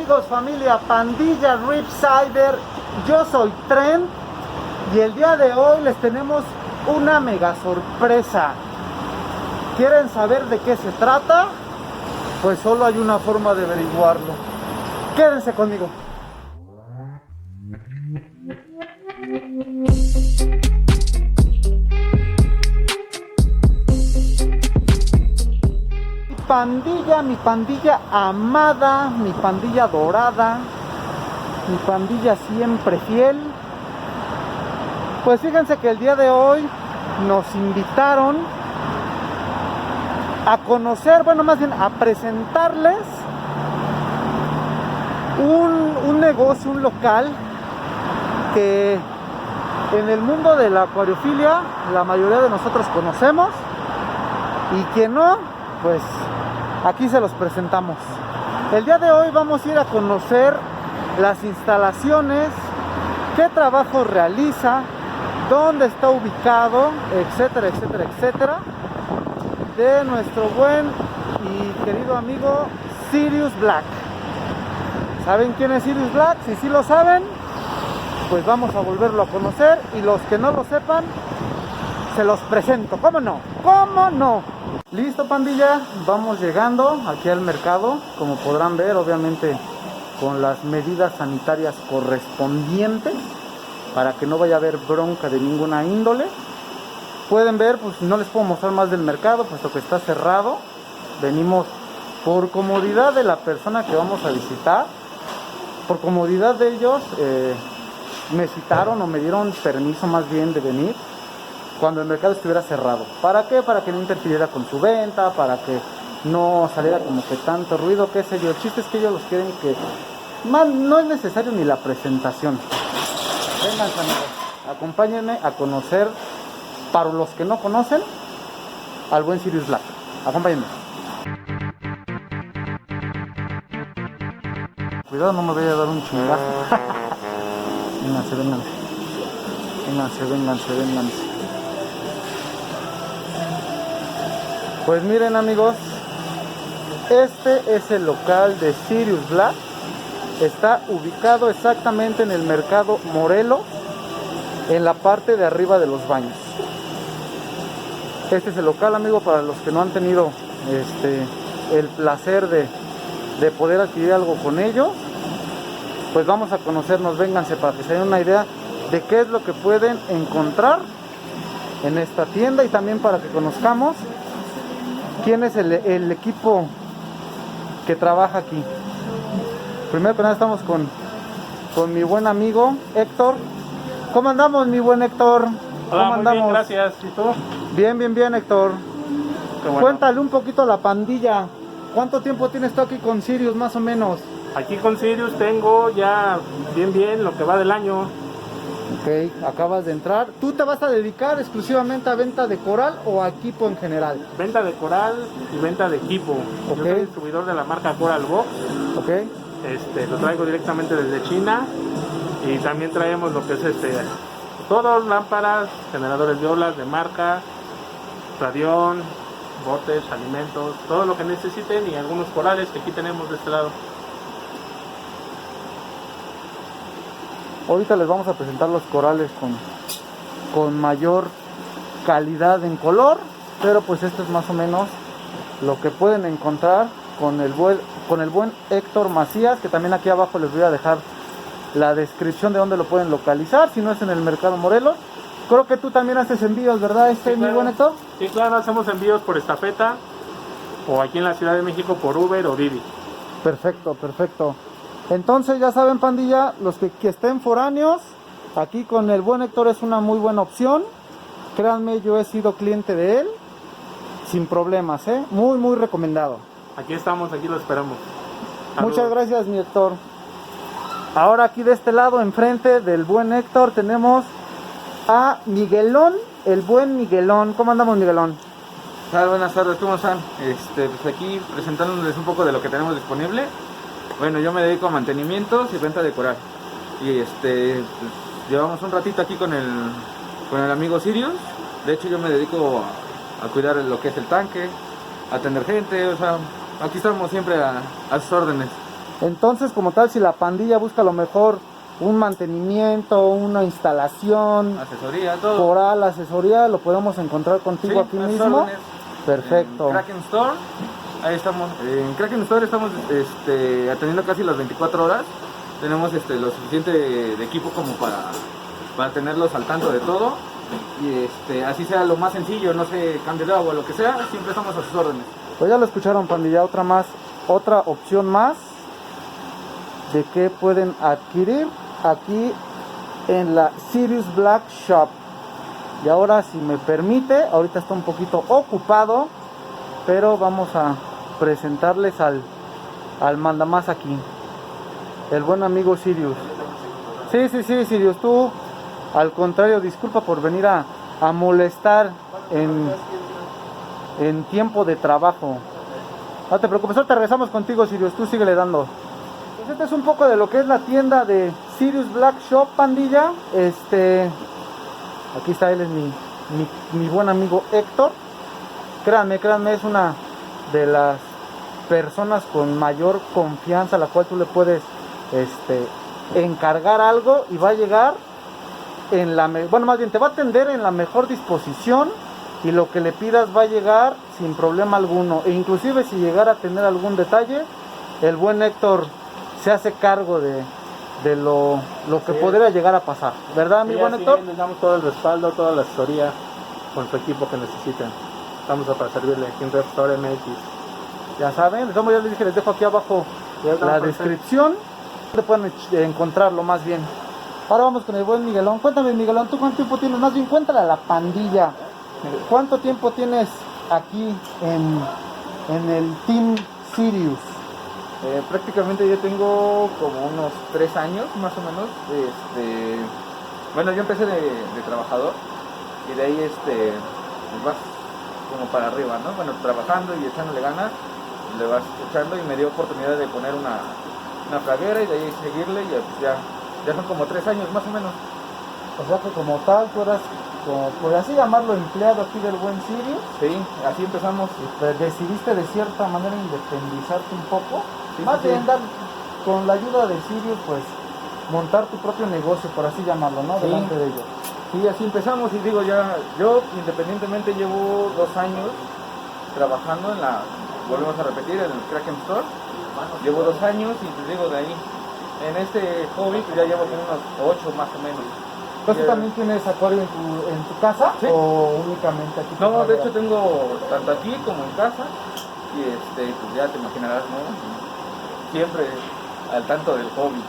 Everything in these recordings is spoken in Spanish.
Amigos, familia, pandilla Ripsider, yo soy Trent y el día de hoy les tenemos una mega sorpresa. ¿Quieren saber de qué se trata? Pues solo hay una forma de averiguarlo. Quédense conmigo. Mi pandilla amada, mi pandilla dorada, mi pandilla siempre fiel. Pues fíjense que el día de hoy nos invitaron a conocer, bueno, más bien a presentarles un negocio, un local que en el mundo de la acuariofilia la mayoría de nosotros conocemos, y quien no, pues aquí se los presentamos. El día de hoy vamos a ir a conocer las instalaciones, qué trabajo realiza, dónde está ubicado, etcétera, etcétera, etcétera, de nuestro buen y querido amigo Sirius Black. ¿Saben quién es Sirius Black? Si sí lo saben, pues vamos a volverlo a conocer, y los que no lo sepan, se los presento. ¿Cómo no? ¿Cómo no? Listo, pandilla, vamos llegando aquí al mercado. Como podrán ver, obviamente con las medidas sanitarias correspondientes para que no vaya a haber bronca de ninguna índole. Pueden ver, pues no les puedo mostrar más del mercado puesto que está cerrado. Venimos por comodidad de la persona que vamos a visitar, por comodidad de ellos, me citaron o me dieron permiso más bien de venir cuando el mercado estuviera cerrado. ¿Para qué? Para que no interfiriera con su venta, para que no saliera como que tanto ruido, qué sé yo. El chiste es que ellos los quieren que... no es necesario ni la presentación. Vengan, amigos, acompáñenme a conocer, para los que no conocen, al buen Sirius Black. Acompáñenme. Cuidado, no me vaya a dar un chingazo. Vénganse, vénganse. Vénganse, vénganse, vénganse. Pues miren, amigos, este es el local de Sirius Black. Está ubicado exactamente en el mercado Morelos, en la parte de arriba de los baños. Este es el local, amigo, para los que no han tenido el placer de poder adquirir algo con ellos. Pues vamos a conocernos, vénganse, para que se den una idea de qué es lo que pueden encontrar en esta tienda, y también para que conozcamos quién es el equipo que trabaja aquí. Primero que nada estamos con mi buen amigo Héctor. ¿Cómo andamos, mi buen Héctor? Hola, ¿Cómo muy andamos? bien, gracias. ¿Y tú? Bien, bien, bien, Héctor. Qué bueno. Cuéntale un poquito a la pandilla. ¿Cuánto tiempo tienes tú aquí con Sirius, más o menos? Aquí con Sirius tengo ya bien lo que va del año. Ok, acabas de entrar. ¿Tú te vas a dedicar exclusivamente a venta de coral o a equipo en general? Venta de coral y venta de equipo. Ok. Yo soy distribuidor de la marca Coral Box. Ok. Lo traigo directamente desde China, y también traemos lo que es todas lámparas, generadores de olas de marca, radión, botes, alimentos, todo lo que necesiten, y algunos corales que aquí tenemos de este lado. Ahorita les vamos a presentar los corales con mayor calidad en color, pero pues esto es más o menos lo que pueden encontrar con el buen Héctor Macías, que también aquí abajo les voy a dejar la descripción de dónde lo pueden localizar, si no es en el mercado Morelos. Creo que tú también haces envíos, ¿verdad, Sí, mi claro. buen Héctor? Sí, claro, hacemos envíos por estafeta, o aquí en la Ciudad de México por Uber o Didi. Perfecto, perfecto. Entonces ya saben, pandilla, los que estén foráneos, aquí con el buen Héctor es una muy buena opción. Créanme, yo he sido cliente de él sin problemas, muy, muy recomendado. Aquí estamos, aquí lo esperamos. Saludos. Muchas gracias, mi Héctor. Ahora aquí de este lado, enfrente del buen Héctor, tenemos a Miguelón, el buen Miguelón. ¿Cómo andamos, Miguelón? Buenas tardes, ¿cómo están? Pues aquí presentándoles un poco de lo que tenemos disponible. Bueno, yo me dedico a mantenimientos y venta de coral. Y pues, llevamos un ratito aquí con el amigo Sirius. De hecho, yo me dedico a cuidar lo que es el tanque, a atender gente, o sea, aquí estamos siempre a sus órdenes. Entonces, como tal, si la pandilla busca a lo mejor un mantenimiento, una instalación, Asesoría, todo. coral, asesoría, lo podemos encontrar contigo Sí, aquí a sus mismo. órdenes. Perfecto. En Kraken Store, ahí estamos. En Kraken Store estamos atendiendo casi las 24 horas. Tenemos lo suficiente de equipo como para tenerlos al tanto de todo. Y así sea lo más sencillo, no sé, cambio de agua, lo que sea, siempre estamos a sus órdenes. Pues ya lo escucharon, pandilla, otra opción más de que pueden adquirir aquí en la Sirius Black Shop. Y ahora, si me permite, ahorita está un poquito ocupado, pero vamos a presentarles al mandamás aquí, el buen amigo Sirius. Sí, Sirius, tú, al contrario, disculpa por venir a molestar en tiempo de trabajo. No te preocupes, ahorita regresamos contigo, Sirius, tú síguele dando. Pues este es un poco de lo que es la tienda de Sirius Black Shop, pandilla. Aquí está, él es mi buen amigo Héctor. Créanme, es una de las personas con mayor confianza a la cual tú le puedes encargar algo y va a llegar más bien te va a atender en la mejor disposición, y lo que le pidas va a llegar sin problema alguno. E inclusive si llegara a tener algún detalle, el buen Héctor se hace cargo de lo que podría llegar a pasar, ¿verdad, mi buen Héctor? Les damos todo el respaldo, toda la asesoría con su equipo que necesiten. Estamos para servirle aquí en Repstore MX. Ya saben, ya les dije, les dejo aquí abajo la descripción, donde pueden encontrarlo más bien. Ahora vamos con el buen Miguelón. Cuéntame, Miguelón, ¿tú cuánto tiempo tienes? Más bien, cuéntale a la pandilla, ¿cuánto tiempo tienes aquí en el Team Sirius? Prácticamente yo tengo como unos 3 años más o menos. Bueno, yo empecé de trabajador y de ahí vas como para arriba, ¿no? Bueno, trabajando y echándole ganas, le vas echando, y me dio oportunidad de poner una fraguera y de ahí seguirle, y pues ya son como 3 años más o menos. O sea que como tal, tú eras, como, por así llamarlo, empleado aquí del buen Sirius. Sí, así empezamos. Y pues decidiste de cierta manera independizarte un poco. Sí, Más sí, bien sí. dar, con la ayuda de Sirius, pues montar tu propio negocio, por así llamarlo, ¿no? Sí. Delante de ellos. Sí, así empezamos, y digo, yo independientemente llevo 2 años trabajando volvemos a repetir, en el Kraken Store. Llevo 2 años y te digo, de ahí, en este hobby, pues ya llevo como unos 8 más o menos. ¿Tú también tienes acuario en tu casa? Sí. ¿O únicamente aquí? No, de hecho tengo tanto aquí como en casa, y pues ya te imaginarás, ¿no? Siempre al tanto del hobby.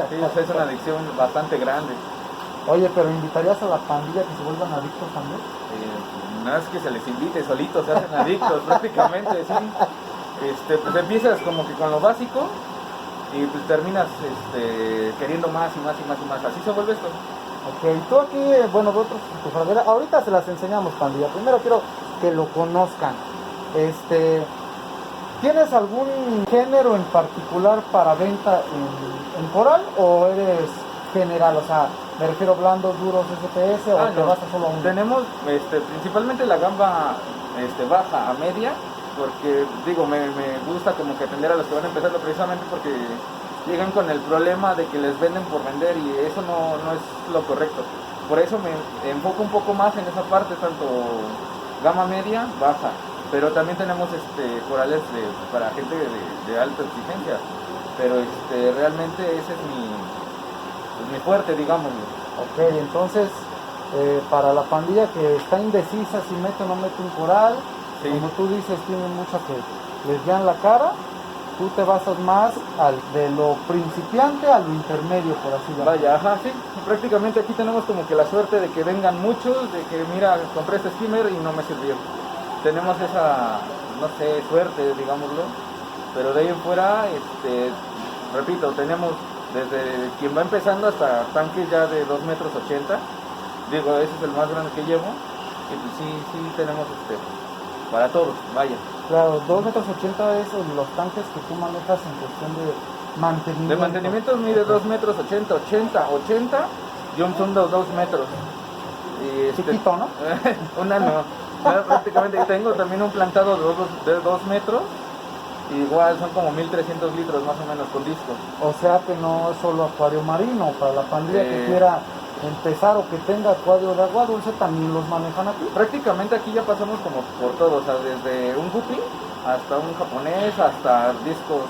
Sí, o sea, es una adicción bastante grande. Oye, pero ¿invitarías a la pandilla que se vuelvan adictos también? No es que se les invite, solitos se hacen adictos prácticamente, sí. Pues empiezas como que con lo básico y pues terminas queriendo más y más y más y más. Así se vuelve esto. Ok, tú aquí, bueno, vosotros, tu fradera, ahorita se las enseñamos, pandilla. Primero quiero que lo conozcan. ¿Tienes algún género en particular para venta en coral, o eres general? O sea, me refiero blandos, duros, SPS, o te No. vas a solo a uno. Tenemos principalmente la gama baja a media, porque digo, me gusta como que atender a los que van empezando, precisamente porque llegan con el problema de que les venden por vender, y eso no es lo correcto. Por eso me enfoco un poco más en esa parte, tanto gama media, baja. Pero también tenemos corales para gente de alta exigencia. Pero realmente ese es mi fuerte, digámoslo. Ok, entonces, para la pandilla que está indecisa si mete o no mete un coral, Sí. como tú dices, tienen mucho que les vean la cara, tú te basas más de lo principiante a lo intermedio, por así llamarlo. Vaya, ajá, sí. Prácticamente aquí tenemos como que la suerte de que vengan muchos, de que mira, compré este skimmer y no me sirvió. Tenemos esa, no sé, suerte, digámoslo. Pero de ahí en fuera, repito, tenemos desde quien va empezando hasta tanques ya de 2,80 metros. Digo, ese es el más grande que llevo. Y pues sí tenemos para todos, vaya. Claro, 2,80 metros es los tanques que tú manejas en cuestión de mantenimiento. De mantenimiento mide 2,80 metros, 80, yo son 2 metros. Y Chiquito, ¿no? Una no. Prácticamente tengo también un plantado de 2 metros, Igual son como 1300 litros más o menos con discos. O sea que no es solo acuario marino, para la pandilla que quiera empezar o que tenga acuario de agua dulce también los manejan aquí. Prácticamente aquí ya pasamos como por todo, o sea, desde un guppy hasta un japonés, hasta discos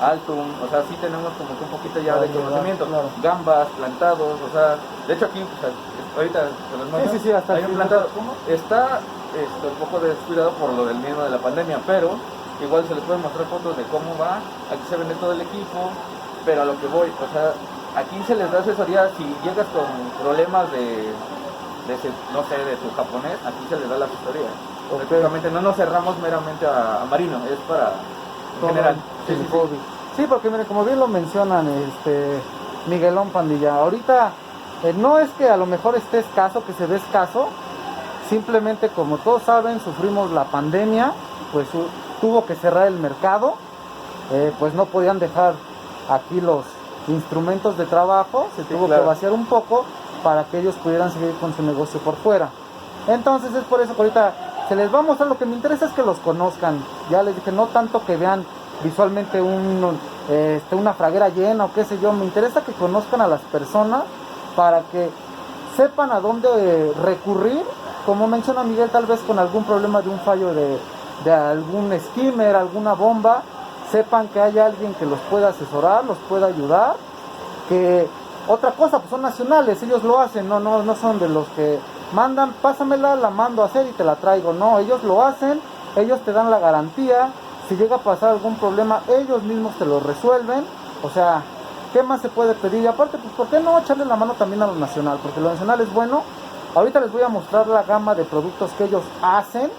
Altum, o sea, sí tenemos como que un poquito ya de conocimiento, claro. Gambas, plantados, o sea, de hecho aquí, o sea, ahorita se los muestro, Sí, hasta hay aquí un plantado, ¿cómo? está un poco descuidado por lo del miedo de la pandemia, pero igual se les pueden mostrar fotos de cómo va, aquí se vende todo el equipo, pero a lo que voy, o sea, aquí se les da asesoría si llegas con problemas no sé, de tu japonés, aquí se les da la asesoría. Okay. Prácticamente no nos cerramos meramente a marino, es para en general. Sí, sí, porque miren, como bien lo mencionan, Miguelón Pandilla, ahorita no es que a lo mejor esté escaso, que se ve escaso, simplemente como todos saben, sufrimos la pandemia, pues tuvo que cerrar el mercado, pues no podían dejar aquí los instrumentos de trabajo, se tuvo que vaciar un poco para que ellos pudieran seguir con su negocio por fuera. Entonces es por eso que ahorita se les va a mostrar. Lo que me interesa es que los conozcan. Ya les dije, no tanto que vean visualmente una fraguera llena o qué sé yo, me interesa que conozcan a las personas para que sepan a dónde recurrir, como menciona Miguel, tal vez con algún problema de un fallo de algún skimmer, alguna bomba, sepan que hay alguien que los pueda asesorar, los pueda ayudar, que otra cosa, pues son nacionales, ellos lo hacen, no son de los que mandan, pásamela, la mando a hacer y te la traigo, no, ellos lo hacen, ellos te dan la garantía, si llega a pasar algún problema, ellos mismos te lo resuelven, o sea, ¿qué más se puede pedir? Y aparte, pues, ¿por qué no echarle la mano también a lo nacional? Porque lo nacional es bueno. Ahorita les voy a mostrar la gama de productos que ellos hacen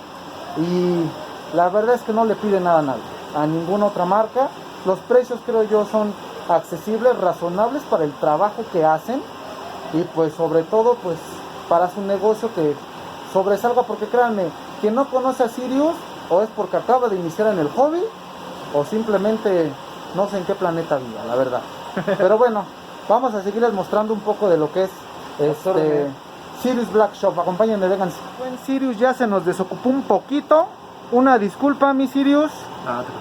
y la verdad es que no le piden nada a nadie, a ninguna otra marca. Los precios creo yo son accesibles, razonables para el trabajo que hacen y pues sobre todo pues para su negocio que sobresalga, porque créanme, quien no conoce a Sirius o es porque acaba de iniciar en el hobby o simplemente no sé en qué planeta viva, la verdad. Pero bueno, vamos a seguirles mostrando un poco de lo que es Sirius Black Shop. Acompáñenme, vengan. Buen Sirius, ya se nos desocupó un poquito. Una disculpa, mi Sirius. No te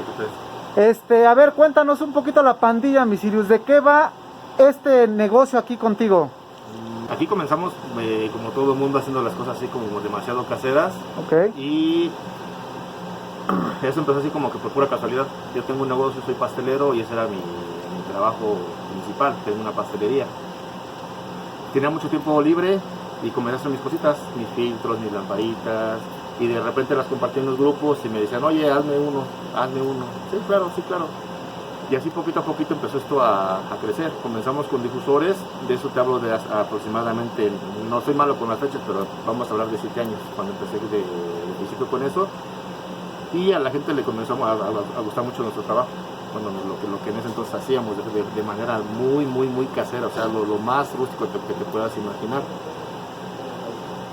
preocupes. A ver, cuéntanos un poquito la pandilla, mi Sirius. ¿De qué va este negocio aquí contigo? Aquí comenzamos, como todo el mundo, haciendo las cosas así como demasiado caseras. Ok. Y eso empezó así como que por pura casualidad. Yo tengo un negocio, soy pastelero y ese era mi trabajo principal. Tengo una pastelería. Tenía mucho tiempo libre y comencé a hacer mis cositas, mis filtros, mis lamparitas. Y de repente las compartí en los grupos y me decían, oye, hazme uno. Sí, claro. Y así poquito a poquito empezó esto a crecer. Comenzamos con difusores, de eso te hablo de aproximadamente, no soy malo con las fechas, pero vamos a hablar de 7 años, cuando empecé de principio con eso. Y a la gente le comenzó a gustar mucho nuestro trabajo, bueno, lo que en ese entonces hacíamos de manera muy casera, o sea, lo más rústico que te puedas imaginar.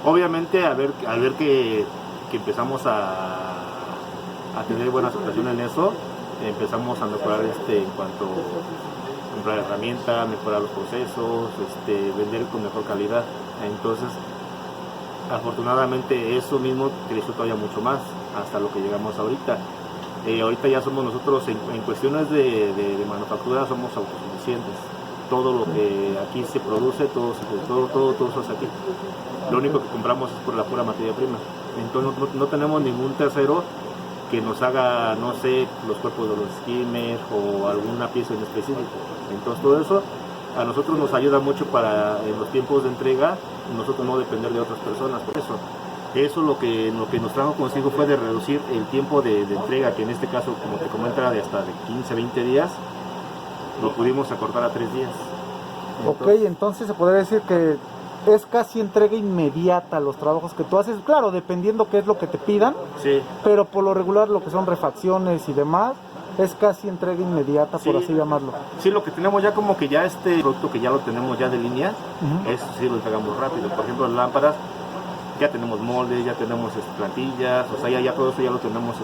Obviamente al ver que empezamos a tener buena aceptación en eso, empezamos a mejorar en cuanto a comprar herramientas, mejorar los procesos, vender con mejor calidad. Entonces, afortunadamente eso mismo creció todavía mucho más hasta lo que llegamos ahorita. Ahorita ya somos nosotros en cuestiones de manufactura, somos autosuficientes. Todo lo que aquí se produce, todo se hace aquí. Lo único que compramos es por la pura materia prima. Entonces no tenemos ningún tercero que nos haga, no sé, los cuerpos de los skimmers o alguna pieza en específico. Entonces todo eso a nosotros nos ayuda mucho para en los tiempos de entrega, nosotros no depender de otras personas. Por eso lo que nos trajo consigo fue de reducir el tiempo de entrega, que en este caso, como te comento, era de hasta de 15, 20 días, lo pudimos acortar a 3 días. Entonces se podría decir que es casi entrega inmediata los trabajos que tú haces, claro, dependiendo qué es lo que te pidan, sí, pero por lo regular lo que son refacciones y demás, es casi entrega inmediata, por así llamarlo. Sí, lo que tenemos ya como que ya este producto que ya lo tenemos ya de línea, eso sí lo entregamos rápido. Por ejemplo, las lámparas, ya tenemos moldes, ya tenemos plantillas, o sea, ya todo eso ya lo tenemos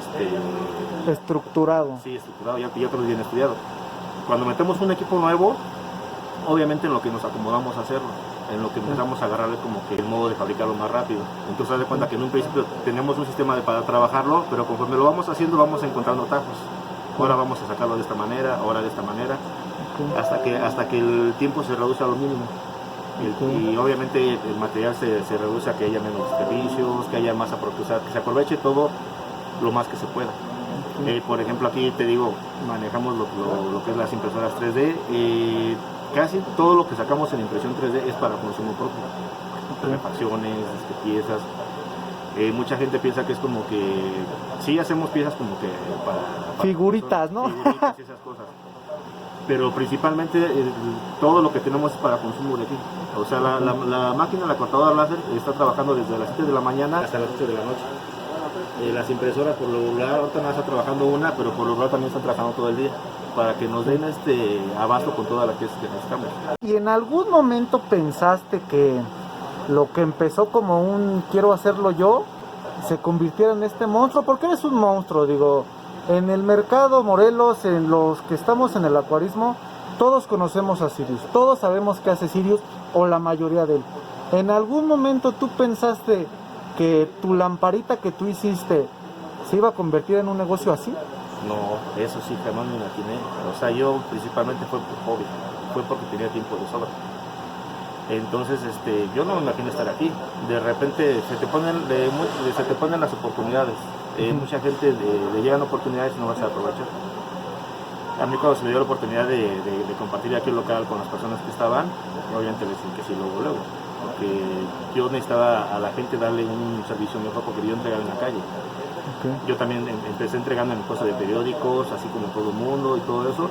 estructurado. Sí, estructurado, ya todo bien estudiado. Cuando metemos un equipo nuevo, obviamente en lo que nos acomodamos a hacerlo, en lo que empezamos a agarrarle como que el modo de fabricarlo más rápido. Entonces haz de cuenta que en un principio tenemos un sistema para trabajarlo, pero conforme lo vamos haciendo vamos encontrando atajos. ahora vamos a sacarlo de esta manera, ahora de esta manera, Ok. hasta que el tiempo se reduce a lo mínimo. Y obviamente el material se reduce a que haya menos desperdicios, que haya más que se aproveche todo lo más que se pueda. Por ejemplo, aquí te digo, manejamos lo que es las impresoras 3D. Casi todo lo que sacamos en impresión 3D es para consumo propio. Refacciones, piezas. Mucha gente piensa que es como que sí hacemos piezas como que para Figuritas, ¿no? Figuritas y esas cosas. Pero principalmente todo lo que tenemos es para consumo de aquí. O sea, la máquina, la cortadora láser, está trabajando desde las 7 de la mañana hasta las 8 de la noche. Las impresoras por lo regular, ahorita no está trabajando una, pero por lo regular también están trabajando todo el día para que nos den abasto con todas las piezas que necesitamos. ¿Y en algún momento pensaste que lo que empezó como un quiero hacerlo yo se convirtiera en este monstruo? Porque eres un monstruo, digo. En el mercado Morelos, en los que estamos en el acuarismo, todos conocemos a Sirius, todos sabemos qué hace Sirius, o la mayoría de él. ¿En algún momento tú pensaste que tu lamparita que tú hiciste se iba a convertir en un negocio así? No, eso sí, jamás me imaginé. O sea, yo principalmente fue por hobby, fue porque tenía tiempo de sobra. Entonces, yo no me imaginé estar aquí. De repente se te ponen las oportunidades. Mucha gente le llegan oportunidades y no las aprovechar. A mí cuando se me dio la oportunidad de compartir aquí el local con las personas que estaban, obviamente les dije que sí luego, porque yo necesitaba a la gente darle un servicio mejor porque yo entregaba en la calle. Okay. Yo también empecé entregando en cosas de periódicos, así como todo el mundo y todo eso,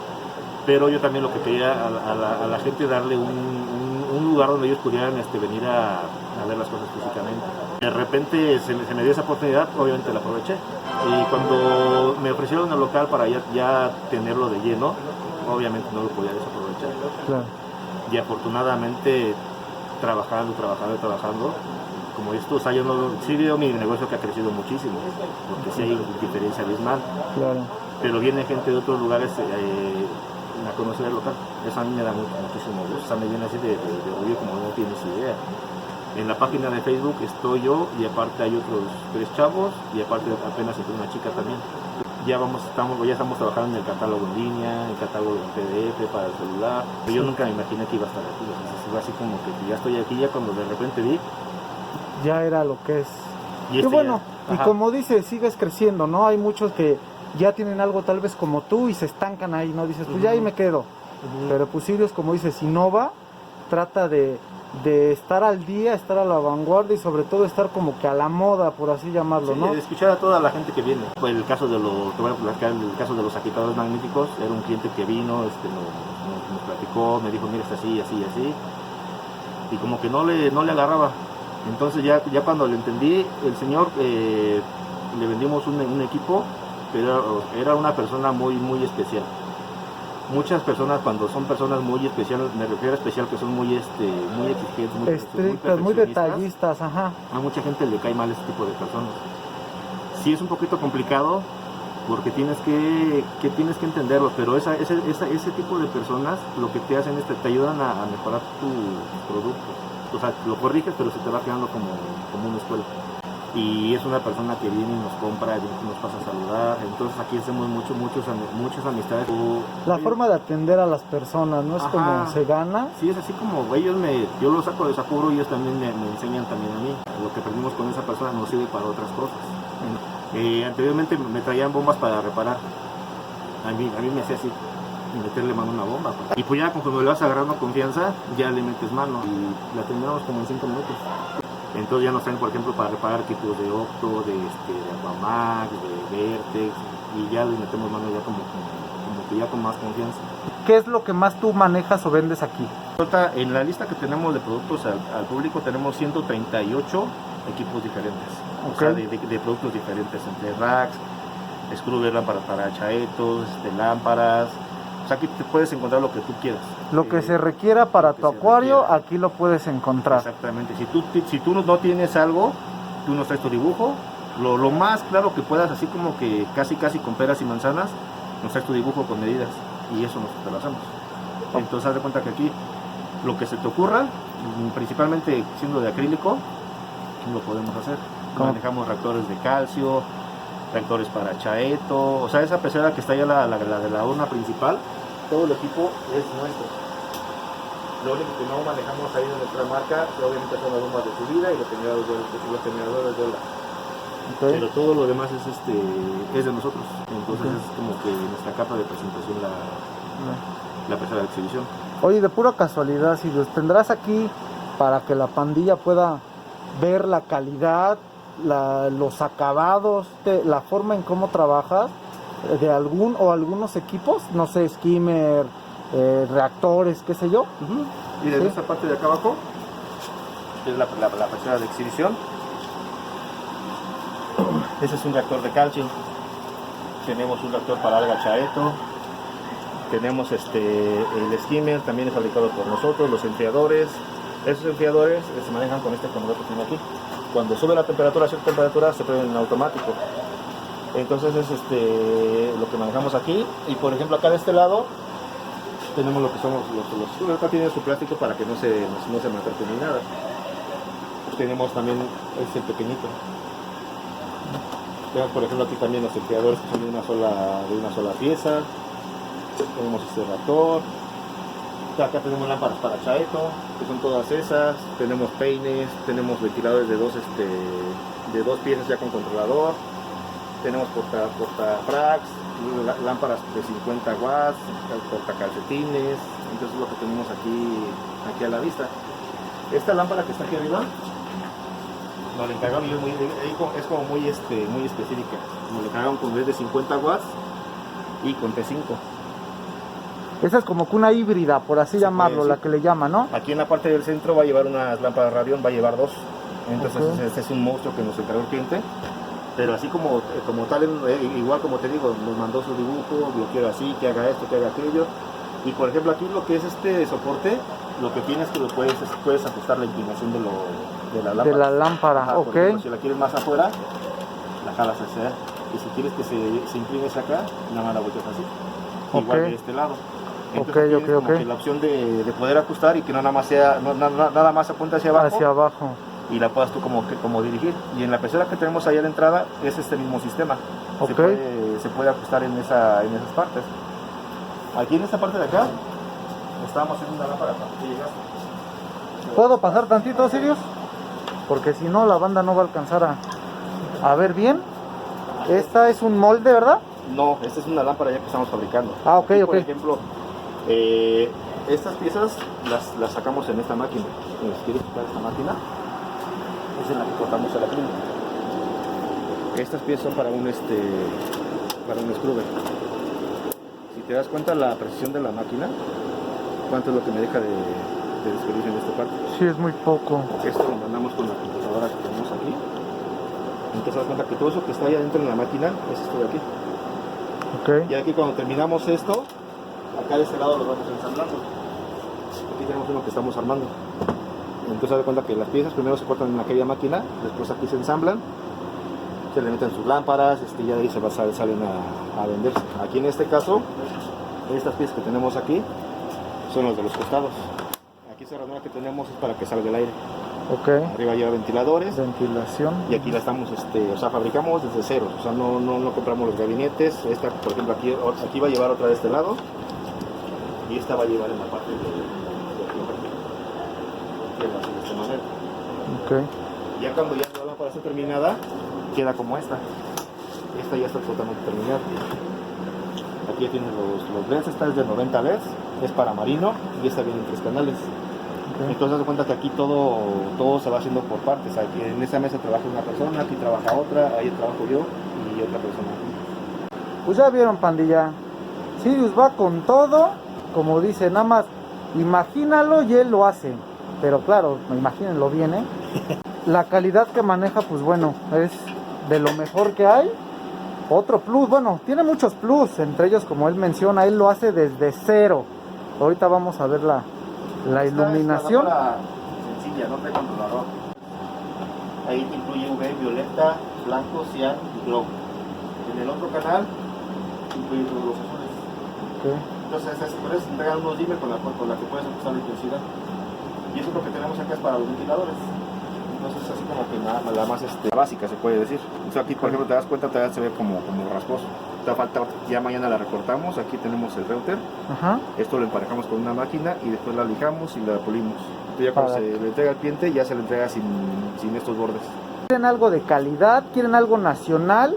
pero yo también lo que quería a la gente darle un lugar donde ellos pudieran venir a ver las cosas físicamente. De repente se me dio esa oportunidad, obviamente la aproveché. Y cuando me ofrecieron el local para ya tenerlo de lleno, obviamente no lo podía desaprovechar. Claro. Y afortunadamente, trabajando, como esto, o sea, sí veo mi negocio que ha crecido muchísimo, porque sí hay diferencia abismal. Claro. Pero viene gente de otros lugares a conocer el local. Eso a mí me da muchísimo gusto. O sea, me viene así de orgullo como no tienes idea. En la página de Facebook estoy yo y aparte hay otros 3 chavos y aparte apenas entró una chica también. Ya estamos trabajando en el catálogo en línea, el catálogo en PDF para el celular. Yo nunca me imaginé que iba a estar aquí. Entonces, fue así como que ya estoy aquí, ya cuando de repente vi. Ya era lo que es. Y Qué bueno, ya, y como dices, sigues creciendo, ¿no? Hay muchos que ya tienen algo tal vez como tú y se estancan ahí, ¿no? Dices, pues ya ahí me quedo. Pero pues Sirius, como dices, innova, trata de estar al día, estar a la vanguardia y sobre todo estar como que a la moda, por así llamarlo, Sí, ¿no? de escuchar a toda la gente que viene. Pues el caso te voy a platicar el caso de los agitadores magnéticos. Era un cliente que vino, nos platicó, me dijo, mira, está así, así, así. Y como que no le agarraba. Entonces ya cuando le entendí, el señor le vendimos un equipo, pero era una persona muy, muy especial. Muchas personas, cuando son personas muy especiales, me refiero a especial, que son muy exigentes, muy Estrictas, muy detallistas, ajá. A mucha gente le cae mal ese tipo de personas. Sí es un poquito complicado porque tienes que entenderlos, pero ese tipo de personas lo que te hacen es te ayudan a mejorar tu producto. O sea, lo corriges, pero se te va quedando como una escuela. Y es una persona que viene y nos compra, y nos pasa a saludar. Entonces aquí hacemos muchas amistades. La forma de atender a las personas, ¿no? Es Ajá. como se gana. Sí, es así como yo lo saco de desapuro y ellos también me enseñan también a mí. Lo que aprendimos con esa persona nos sirve para otras cosas. Anteriormente me traían bombas para reparar. A mí me hacía así, meterle mano a una bomba. Y pues ya conforme le vas agarrando confianza, ya le metes mano y la terminamos como en 5 minutos. Entonces ya nos traen, por ejemplo, para reparar equipos de Octo, de Aquamax, de Vertex, y ya le metemos mano ya como que ya con más confianza. ¿Qué es lo que más tú manejas o vendes aquí? En la lista que tenemos de productos al público tenemos 138 equipos diferentes, o sea, de productos diferentes, entre racks, screwdriver, lámparas para chaetos, lámparas. O sea, aquí te puedes encontrar lo que tú quieras. Lo que se requiera para tu acuario, aquí lo puedes encontrar. Exactamente. Si tú no tienes algo, tú nos traes tu dibujo, lo más claro que puedas, así como que casi con peras y manzanas, nos traes tu dibujo con medidas y eso nosotros lo hacemos. Entonces haz de cuenta que aquí lo que se te ocurra, principalmente siendo de acrílico, lo podemos hacer. Manejamos reactores de calcio, reflectores para chaeto, o sea, esa pecera que está ahí la de la urna principal, todo el equipo es nuestro. Lo único que no manejamos ahí de nuestra marca, obviamente son las bombas de subida y los generadores de ola. Okay. Pero todo lo demás es de nosotros. Entonces es como que nuestra capa de presentación la pecera de exhibición. Oye, de pura casualidad, si los tendrás aquí para que la pandilla pueda ver la calidad, los acabados, la forma en cómo trabajas de algunos equipos, no sé, skimmer, reactores, qué sé yo. Y desde esta parte de acá abajo es la pecera de exhibición. Ese es un reactor de calcio. Tenemos un reactor para alga chaeto. Tenemos el skimmer, también es fabricado por nosotros, los enfriadores. Esos enfriadores se manejan con este control que tiene aquí. Cuando sube la temperatura a cierta temperatura se prenden en automático. Entonces es lo que manejamos aquí. Y por ejemplo acá de este lado tenemos lo que son los acá tiene su plástico para que no se maltrate ni nada. Tenemos también el pequeñito. Tenemos por ejemplo aquí también los enfriadores que son de una sola pieza. Tenemos este reactor. Acá tenemos lámparas para chaeto, que son todas esas. Tenemos peines, tenemos ventiladores de dos piezas ya con controlador. Tenemos portafracs, lámparas de 50 watts, portacalcetines. Entonces es lo que tenemos aquí a la vista. Esta lámpara que está aquí arriba nos la encargaron y es como muy específica. Nos la encargaron con de 50 watts y con T5. Esa es como que una híbrida, por así llamarlo, la que le llaman, ¿no? Aquí en la parte del centro va a llevar unas lámparas Radion, va a llevar 2. Entonces este es un monstruo que nos encargó el cliente. Pero así como tal, igual como te digo, nos mandó su dibujo, lo quiero así, que haga esto, que haga aquello. Y por ejemplo aquí lo que es este soporte, lo que tienes que puedes ajustar la inclinación de la lámpara. De la lámpara, Ajá, ok. por ejemplo, si la quieres más afuera, la jalas hacia. Y si quieres que se incline hacia acá, nada más la volteas así. Igual de este lado. Entonces tienes como que la opción de poder ajustar y que no nada más apunte hacia abajo. Hacia abajo. Y la puedas tú como dirigir. Y en la pecera que tenemos ahí a la entrada es este mismo sistema. Ok. Se puede ajustar en esas partes. Aquí en esta parte de acá estábamos haciendo una lámpara para que llegas. ¿Puedo pasar tantito, Sirius? Porque si no la banda no va a alcanzar a ver bien. Esta es un molde, ¿verdad? No, esta es una lámpara ya que estamos fabricando. Ah, ok, aquí, ok. Por ejemplo, estas piezas las sacamos en esta máquina. Si quieres quitar esta máquina, es en la que cortamos el acrílico. Estas piezas son para un scrubber. Si te das cuenta la precisión de la máquina, cuánto es lo que me deja de desperdicio en esta parte. Sí, es muy poco. Esto lo mandamos con la computadora que tenemos aquí. Entonces te das cuenta que todo eso que está ahí adentro en la máquina es esto de aquí. Ok. Y aquí cuando terminamos esto, acá de este lado lo vamos ensamblando. Aquí tenemos uno que estamos armando. Entonces te das cuenta que las piezas primero se cortan en aquella máquina, después aquí se ensamblan, se le meten sus lámparas, y ya de ahí salen a venderse. Aquí en este caso, estas piezas que tenemos aquí son los de los costados. Aquí esa ranura que tenemos es para que salga el aire. Ok. Arriba lleva ventiladores. Ventilación. Y aquí la estamos, fabricamos desde cero, o sea, no compramos los gabinetes. Esta, por ejemplo, aquí va a llevar otra de este lado y esta va a llevar en la parte de esta manera. Ok. Ya cuando ya la lámpara está terminada, queda como esta. Esta ya está totalmente terminada. Aquí ya tienes los LEDs, esta es de 90 LEDs, es para marino y esta viene en 3 canales. Entonces, haz de cuenta que aquí todo se va haciendo por partes. Aquí en esa mesa trabaja una persona, aquí trabaja otra, ahí trabajo yo y otra persona. Pues ya vieron, pandilla. Sirius va con todo, como dice, nada más imagínalo y él lo hace. Pero claro, imagínenlo bien, ¿eh? La calidad que maneja, pues bueno, es de lo mejor que hay. Otro plus, bueno, tiene muchos plus, entre ellos, como él menciona, él lo hace desde cero. Ahorita vamos a ver la iluminación. Esta es sencilla, no trae controlador. Ahí te incluye UV, violeta, blanco, cian y glow. En el otro canal incluye todos los azules. Okay. Entonces puedes entregar unos dimmer con la que puedes ajustar la intensidad. Y eso es lo que tenemos acá es para los ventiladores. Entonces así como que la más básica se puede decir. Entonces aquí por ejemplo te das cuenta, todavía se ve como rasposo. Te falta, ya mañana la recortamos, aquí tenemos el router. Ajá. Esto lo emparejamos con una máquina y después la lijamos y la pulimos. Entonces ya cuando se le entrega al cliente ya se le entrega sin estos bordes. ¿Quieren algo de calidad? ¿Quieren algo nacional?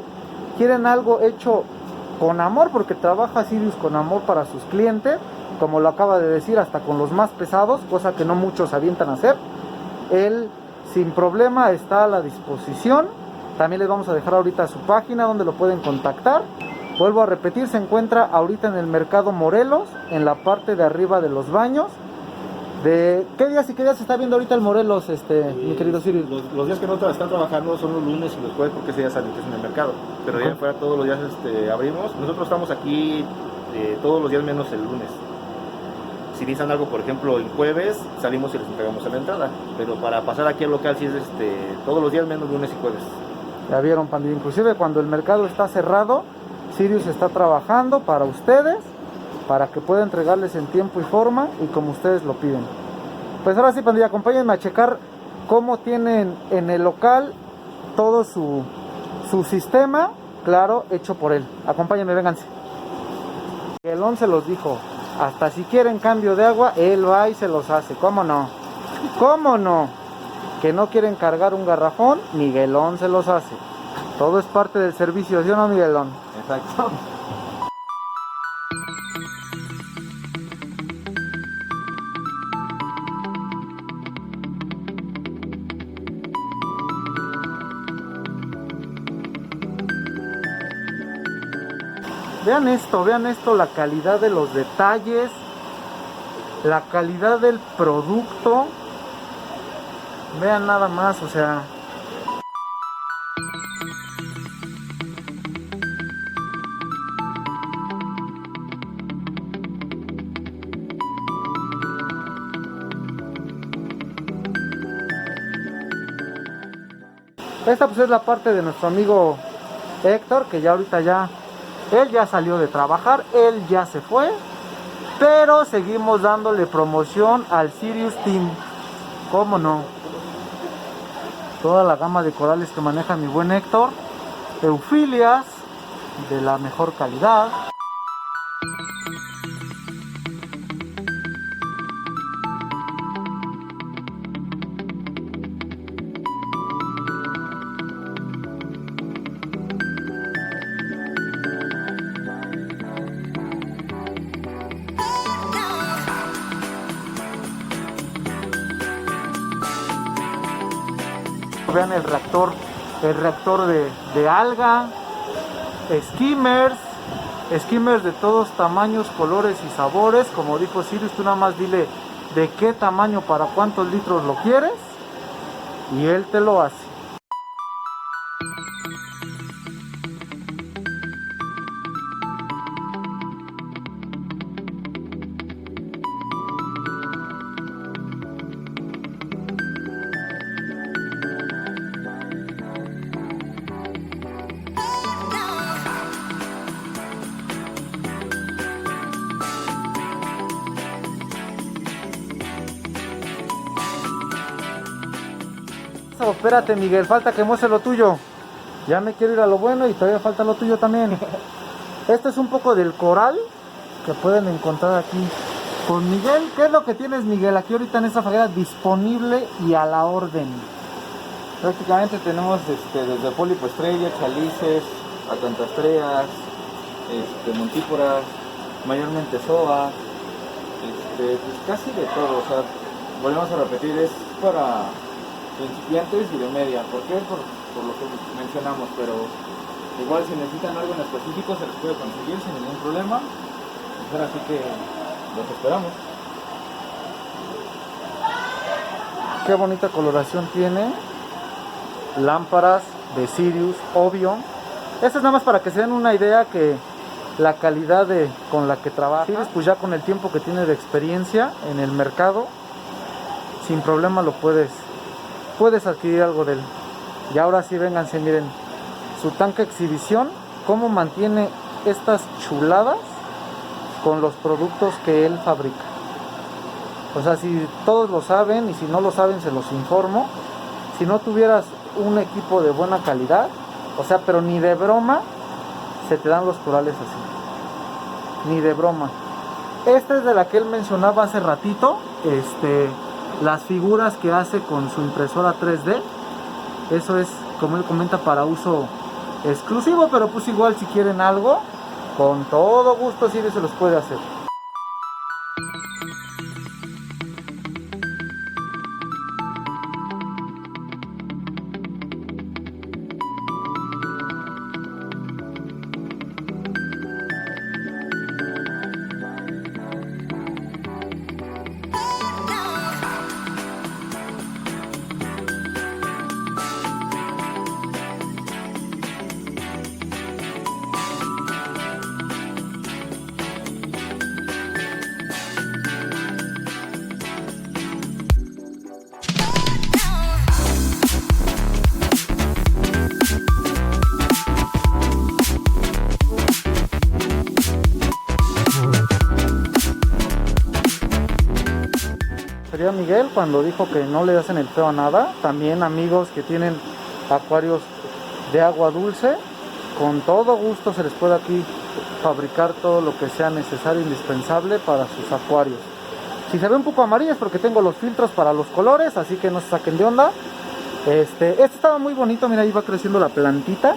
¿Quieren algo hecho con amor? Porque trabaja Sirius con amor para sus clientes, como lo acaba de decir, hasta con los más pesados, cosa que no muchos avientan a hacer. Él sin problema está a la disposición. También les vamos a dejar ahorita su página donde lo pueden contactar. Vuelvo a repetir, se encuentra ahorita en el Mercado Morelos, en la parte de arriba de los baños. ¿De qué días y qué días se está viendo ahorita el Morelos, mi querido Sirius? Los días que no están trabajando son los lunes y los jueves porque ese día salen en el mercado. Pero ya fuera todos los días abrimos. Nosotros estamos aquí todos los días menos el lunes. Si necesitan algo, por ejemplo, el jueves salimos y les entregamos a la entrada. Pero para pasar aquí al local sí es todos los días menos lunes y jueves. Ya vieron, pandilla, inclusive cuando el mercado está cerrado, Sirius está trabajando para ustedes, para que pueda entregarles en tiempo y forma y como ustedes lo piden. Pues ahora sí, pandilla, acompáñenme a checar cómo tienen en el local todo su sistema, claro, hecho por él. Acompáñenme, vénganse. Miguelón se los dijo, hasta si quieren cambio de agua, él va y se los hace. ¿Cómo no? ¿Cómo no? Que no quieren cargar un garrafón, Miguelón se los hace. Todo es parte del servicio, ¿sí o no, Miguelón? Exacto. Vean esto, la calidad de los detalles, la calidad del producto. Vean nada más, o sea. Esta pues es la parte de nuestro amigo Héctor, que ya ahorita él ya salió de trabajar, él ya se fue, pero seguimos dándole promoción al Sirius Team. ¿Cómo no? Toda la gama de corales que maneja mi buen Héctor, eufilias de la mejor calidad. Vean el reactor de alga, skimmers de todos tamaños, colores y sabores. Como dijo Sirius, tú nada más dile de qué tamaño, para cuántos litros lo quieres y él te lo hace. Espérate, Miguel, falta que muestre lo tuyo. Ya me quiero ir a lo bueno y todavía falta lo tuyo también. Este es un poco del coral que pueden encontrar aquí con Miguel. ¿Qué es lo que tienes, Miguel, aquí ahorita en esta faguera disponible y a la orden? Prácticamente tenemos desde pólipo estrella, chalices, acantastreas, montíporas, mayormente soa, pues casi de todo. O sea, volvemos a repetir, es para principiantes y de media. ¿Por qué? Por lo que mencionamos, pero igual si necesitan algo en específico se les puede conseguir sin ningún problema. Pues así que los esperamos. Qué bonita coloración tiene. Lámparas de Sirius, obvio. Esto es nada más para que se den una idea que la calidad con la que trabaja Sirius, pues ya con el tiempo que tiene de experiencia en el mercado, sin problema lo puedes adquirir algo de él. Y ahora sí, vénganse, miren su tanque exhibición, cómo mantiene estas chuladas con los productos que él fabrica. O sea, si todos lo saben y si no lo saben se los informo, si no tuvieras un equipo de buena calidad, o sea, pero ni de broma se te dan los corales así, ni de broma. Esta es de la que él mencionaba hace ratito, las figuras que hace con su impresora 3D. Eso es, como él comenta, para uso exclusivo, pero pues igual si quieren algo, con todo gusto Sirius se los puede hacer. Sería Miguel cuando dijo que no le hacen el feo a nada. También amigos que tienen acuarios de agua dulce, con todo gusto se les puede aquí fabricar todo lo que sea necesario e indispensable para sus acuarios. Si se ve un poco amarillo es porque tengo los filtros para los colores, así que no se saquen de onda. Este estaba muy bonito, mira, ahí va creciendo la plantita.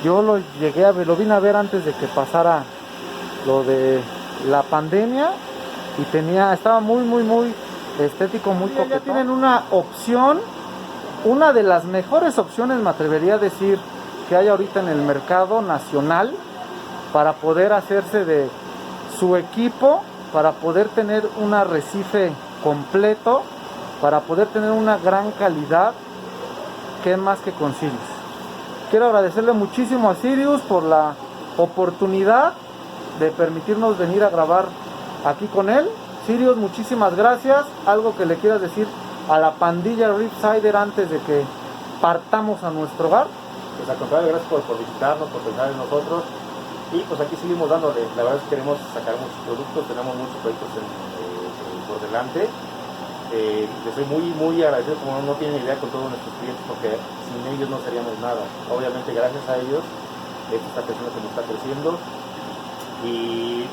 Yo lo llegué a ver, lo vine a ver antes de que pasara lo de la pandemia y estaba muy estético, muy coquetón. Ya tienen una opción, una de las mejores opciones, me atrevería a decir, que hay ahorita en el mercado nacional para poder hacerse de su equipo, para poder tener un arrecife completo, para poder tener una gran calidad, que es más que con Sirius. Quiero agradecerle muchísimo a Sirius por la oportunidad de permitirnos venir a grabar aquí con él. Sirius, muchísimas gracias. Algo que le quieras decir a la pandilla Ripsider antes de que partamos a nuestro hogar. Pues al contrario, gracias por visitarnos, por pensar en nosotros. Y pues aquí seguimos dándole. La verdad es que queremos sacar muchos productos, tenemos muchos proyectos por delante. Les soy muy agradecido, como no tienen idea, con todos nuestros clientes, porque sin ellos no seríamos nada. Obviamente gracias a ellos esto está creciendo como está creciendo, y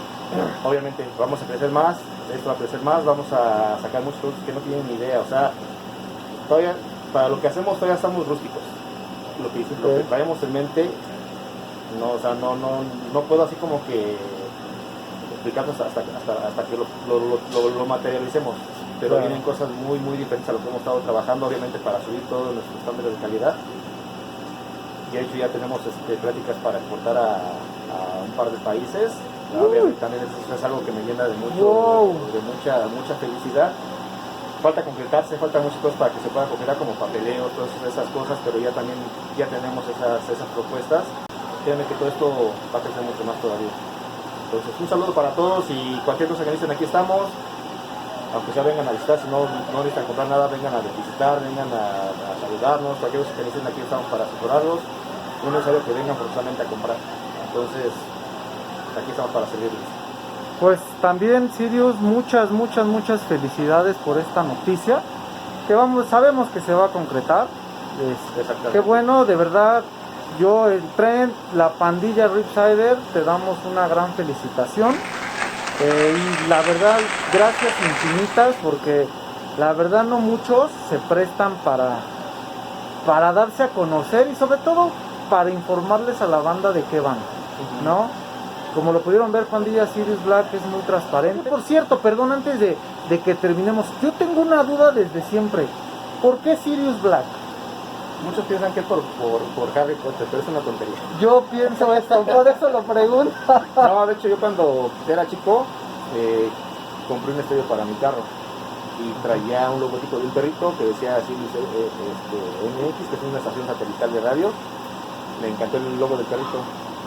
obviamente vamos a crecer más, esto va a crecer más, vamos a sacar muchos productos que no tienen ni idea. O sea, todavía para lo que hacemos todavía estamos rústicos. Lo que traemos en mente, no, o sea, no puedo así como que explicarnos hasta que lo materialicemos. Pero vienen cosas muy diferentes a lo que hemos estado trabajando, obviamente, para subir todos nuestros estándares de calidad. Y de hecho ya tenemos pláticas para exportar a un par de países. Obviamente también eso es algo que me llena de mucha felicidad. Falta concretarse, faltan muchas cosas para que se pueda concretar, como papeleo, todas esas cosas, pero ya tenemos esas propuestas. Créanme que todo esto va a crecer mucho más todavía. Entonces, un saludo para todos, y cualquier cosa que necesiten, aquí estamos. Aunque ya vengan a visitar, si no necesitan comprar nada, vengan a visitar, vengan a saludarnos, cualquier cosa que necesiten, aquí estamos para asesorarlos. No es necesario que vengan forzosamente a comprar. Entonces, aquí estamos para servirles. Pues también, Sirius, muchas felicidades por esta noticia, que sabemos que se va a concretar. Qué bueno, de verdad. Yo, el Trent, la pandilla Ripsider, te damos una gran felicitación. Y la verdad, gracias infinitas, porque la verdad no muchos se prestan para darse a conocer, y sobre todo para informarles a la banda de qué van, ¿no? Como lo pudieron ver, pandilla Sirius Black es muy transparente. Por cierto, perdón, antes de que terminemos, yo tengo una duda desde siempre. ¿Por qué Sirius Black? Muchos piensan que es por Harry Potter, pero es una tontería. Yo pienso eso, por eso lo pregunto. No, de hecho yo cuando era chico compré un estudio para mi carro y traía un logotipo de un perrito que decía Sirius MX, que es una estación satelital de radio. Me encantó el logo del perrito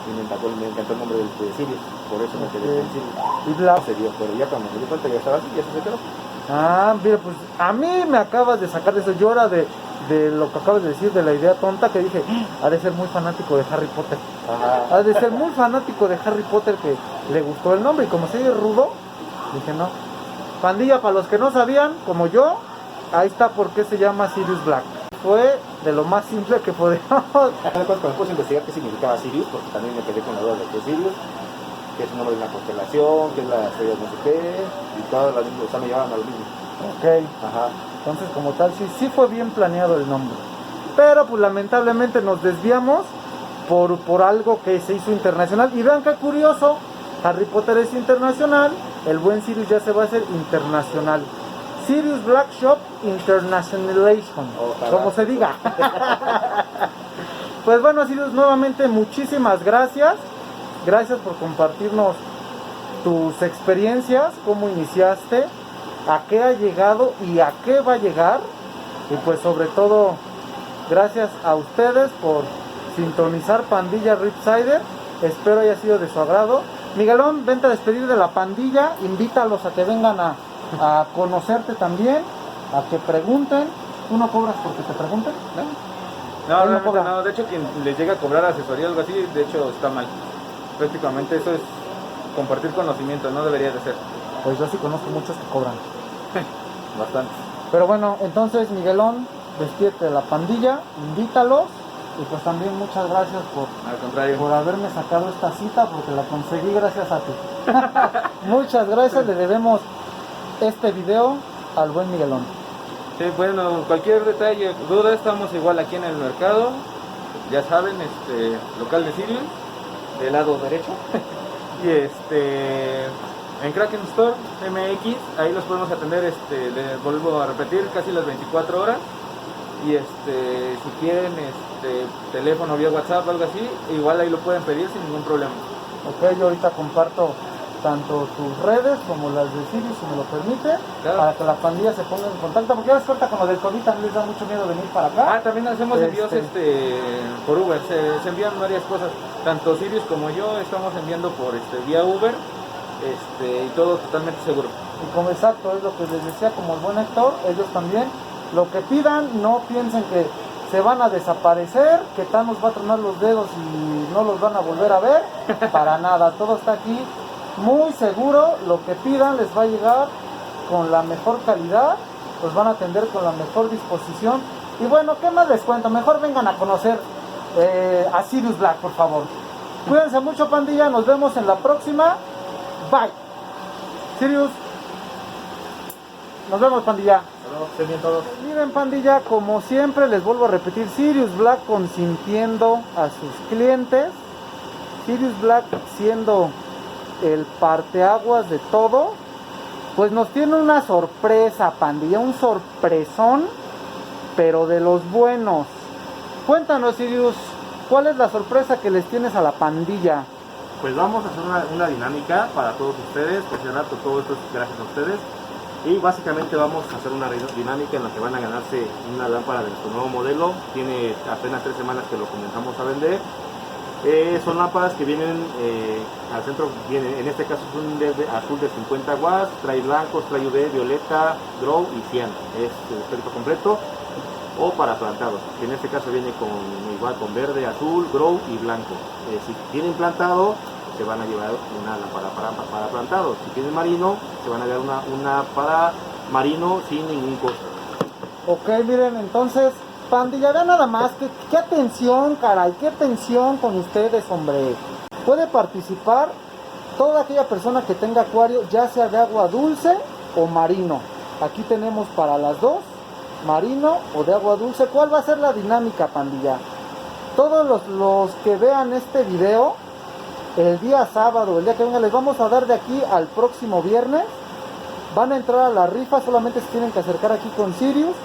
y me encantó el nombre de Sirius, por eso me quedé con Sirius. Y Black se dio, pero ya cuando me di cuenta ya estaba así, ya se quedó. Ah, mira, pues a mí me acabas de sacar de eso. Yo era de lo que acabas de decir, de la idea tonta, que dije, ha de ser muy fanático de Harry Potter. Ajá. Ha de ser muy fanático de Harry Potter, que le gustó el nombre, y como soy rudo, dije no. Pandilla, para los que no sabían, como yo, ahí está por qué se llama Sirius Black. fue de lo más simple que podíamos. Cuando me puse a investigar qué significaba Sirius, porque también me quedé con la duda de qué es Sirius, que es un nombre de una constelación, que es la estrella de no sé qué, y todas las mismas, o sea, me llevaban a lo mismo. Ok, Ajá. entonces como tal sí fue bien planeado el nombre. Pero pues lamentablemente nos desviamos por algo que se hizo internacional. Y vean qué curioso, Harry Potter es internacional, el buen Sirius ya se va a hacer internacional. Sirius Black Shop Internationalization, como se diga. Pues bueno, Sirius, nuevamente muchísimas gracias. Gracias por compartirnos tus experiencias, cómo iniciaste, a qué ha llegado y a qué va a llegar. Y pues sobre todo, gracias a ustedes por sintonizar Pandilla Ripsider. Espero haya sido de su agrado. Miguelón, vente a despedir de la pandilla. Invítalos a que vengan a conocerte también, a que pregunten. ¿Tú no cobras porque te pregunten? No, Él no realmente cobra. no. De hecho, quien les llega a cobrar asesoría o algo así, de hecho está mal. Prácticamente eso es compartir conocimiento, no debería de ser. Pues yo sí conozco muchos que cobran. Bastante. Pero bueno, entonces Miguelón, despídete de la pandilla, invítalos. Y pues también muchas gracias Al contrario. por haberme sacado esta cita, porque la conseguí gracias a ti. Muchas gracias, le debemos este video al buen Miguelón. Sí, bueno, cualquier detalle, duda, estamos igual aquí en el mercado. Ya saben, local de Sirius, del lado derecho. Y en Kraken Store MX, ahí los podemos atender, les vuelvo a repetir, casi las 24 horas. Y si quieren teléfono vía WhatsApp o algo así, igual ahí lo pueden pedir sin ningún problema. Ok, yo ahorita comparto tanto tus redes como las de Sirius, si me lo permite, Claro. para que la pandilla se ponga en contacto, porque ya les cuenta con lo del COVID también les da mucho miedo venir para acá. También hacemos envíos por Uber, se envían varias cosas, tanto Sirius como yo estamos enviando por vía Uber, y todo totalmente seguro. Y como exacto, es lo que les decía, como el buen Héctor, ellos también, lo que pidan, no piensen que se van a desaparecer, que Thanos va a tronar los dedos y no los van a volver a ver, para nada, todo está aquí muy seguro, lo que pidan les va a llegar con la mejor calidad, los van a atender con la mejor disposición. Y bueno, ¿qué más les cuento? Mejor vengan a conocer a Sirius Black, por favor. Cuídense mucho, pandilla, nos vemos en la próxima. Bye. Sirius, nos vemos, pandilla. Estén bien todos. Miren, pandilla, como siempre les vuelvo a repetir, Sirius Black consintiendo a sus clientes, Sirius Black siendo el parteaguas de todo, pues nos tiene una sorpresa, pandilla, un sorpresón, pero de los buenos. Cuéntanos, Sirius, ¿cuál es la sorpresa que les tienes a la pandilla? Pues vamos a hacer una dinámica para todos ustedes, por cierto, todo esto es gracias a ustedes. Y básicamente vamos a hacer una dinámica en la que van a ganarse una lámpara de nuestro nuevo modelo. Tiene apenas 3 semanas que lo comenzamos a vender. Son lámparas que vienen al centro, en este caso es un LED azul de 50 watts, trae blancos, trae UV, violeta, grow y cian. Es el espectro completo o para plantados. En este caso viene igual con verde, azul, grow y blanco. Si tienen plantado, se van a llevar una lámpara para plantado. Si tienen marino, se van a llevar una para marino sin ningún costo. Ok, miren, entonces, pandilla, vean nada más, qué atención, caray, qué atención con ustedes, hombre. Puede participar toda aquella persona que tenga acuario, ya sea de agua dulce o marino. Aquí tenemos para las dos, marino o de agua dulce. ¿Cuál va a ser la dinámica, pandilla? Todos los que vean este video, el día sábado, el día que venga, les vamos a dar de aquí al próximo viernes. Van a entrar a la rifa, solamente se tienen que acercar aquí con Sirius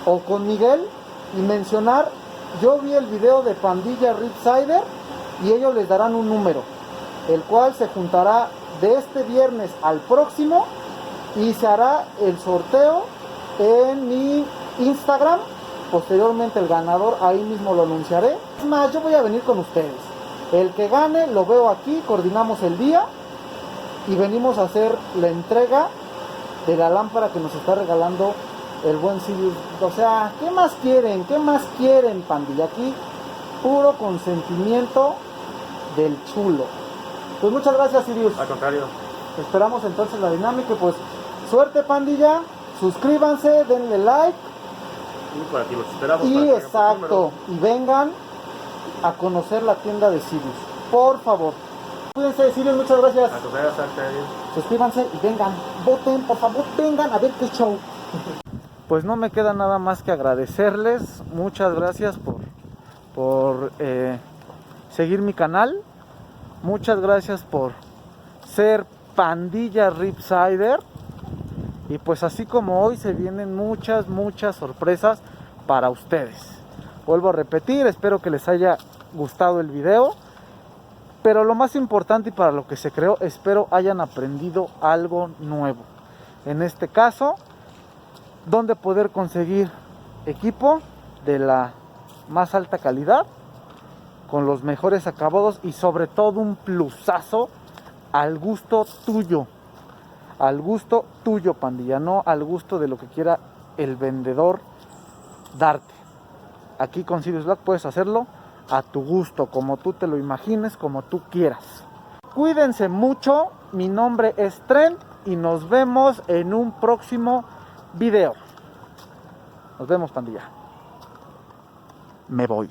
o con Miguel y mencionar: yo vi el video de Pandilla Ripsider, y ellos les darán un número, el cual se juntará de este viernes al próximo y se hará el sorteo en mi Instagram. Posteriormente el ganador ahí mismo lo anunciaré. Es más, yo voy a venir con ustedes. El que gane lo veo aquí, coordinamos el día y venimos a hacer la entrega de la lámpara que nos está regalando el buen Sirius. O sea, ¿qué más quieren? ¿Qué más quieren, pandilla? Aquí puro consentimiento del chulo. Pues muchas gracias, Sirius. Al contrario. Esperamos entonces la dinámica. Pues suerte, pandilla. Suscríbanse, denle like Y por aquí los esperamos. Y para que hagan su exacto, y vengan a conocer la tienda de Sirius, por favor. Cuídense, Sirius, muchas gracias. número. A tus redes, Arcade. Suscríbanse y vengan, voten, por favor, vengan a ver qué show. Pues no me queda nada más que agradecerles. Muchas gracias por seguir mi canal. Muchas gracias por ser Pandilla Ripsider. Y pues así como hoy se vienen muchas sorpresas para ustedes. Vuelvo a repetir, espero que les haya gustado el video. Pero lo más importante y para lo que se creó, espero hayan aprendido algo nuevo. En este caso, dónde poder conseguir equipo de la más alta calidad, con los mejores acabados y sobre todo un plusazo al gusto tuyo. Al gusto tuyo, pandilla, no al gusto de lo que quiera el vendedor darte. Aquí con Sirius Black puedes hacerlo a tu gusto, como tú te lo imagines, como tú quieras. Cuídense mucho, mi nombre es Trent y nos vemos en un próximo video. Nos vemos, pandilla. Me voy.